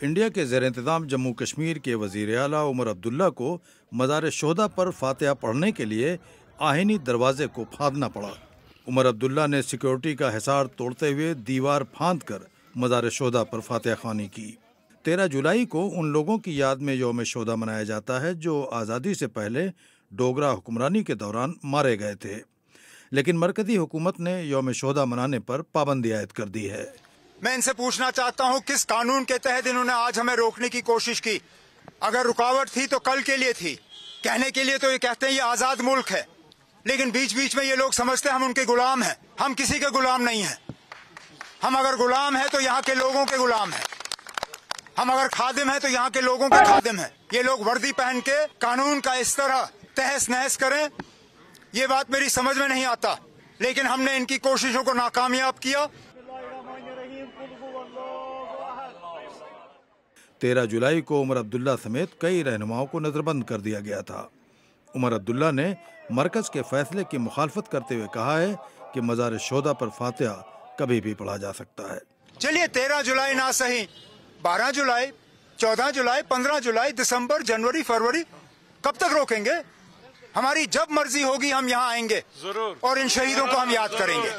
India کے زیر انتظام جموں کشمیر کے وزیر اعلیٰ عمر عبداللہ کو مزار شہداء پر فاتحہ پڑھنے کے لیے آہنی دروازے کو پھاندنا پڑا۔ عمر عبداللہ نے سیکورٹی کا حصار توڑتے ہوئے دیوار پھاند کر مزار شہداء پر فاتحہ خوانی کی۔ 13 جولائی کو ان لوگوں کی یاد میں یوم شہداء منایا جاتا ہے جو آزادی سے پہلے ڈوگرا حکمرانی کے دوران مارے گئے تھے، لیکن مرکزی حکومت نے یوم شہداء منانے پر پابندی عائد کر دی ہے۔ میں ان سے پوچھنا چاہتا ہوں کس قانون کے تحت انہوں نے آج ہمیں روکنے کی کوشش کی؟ اگر رکاوٹ تھی تو کل کے لیے تھی، کہنے کے لیے تو یہ کہتے ہیں یہ آزاد ملک ہے، لیکن بیچ بیچ میں یہ لوگ سمجھتے ہیں ہم ان کے غلام ہیں۔ ہم کسی کے غلام نہیں ہیں۔ ہم اگر غلام ہیں تو یہاں کے لوگوں کے غلام ہیں، ہم اگر خادم ہیں تو یہاں کے لوگوں کے خادم ہیں۔ یہ لوگ وردی پہن کے قانون کا اس طرح تہس نہس کریں، یہ بات میری سمجھ میں نہیں آتا، لیکن ہم نے ان کی کوششوں کو ناکامیاب کیا۔ 13 جولائی کو عمر عبداللہ سمیت کئی رہنماؤں کو نظر بند کر دیا گیا تھا۔ عمر عبداللہ نے مرکز کے فیصلے کی مخالفت کرتے ہوئے کہا ہے کہ مزار شہداء پر فاتحہ کبھی بھی پڑھا جا سکتا ہے۔ چلیے 13 جولائی نہ صحیح، 12 جولائی، 14 جولائی، 15 جولائی، دسمبر، جنوری، فروری، کب تک روکیں گے؟ ہماری جب مرضی ہوگی ہم یہاں آئیں گے اور ان شہیدوں کو ہم یاد کریں گے۔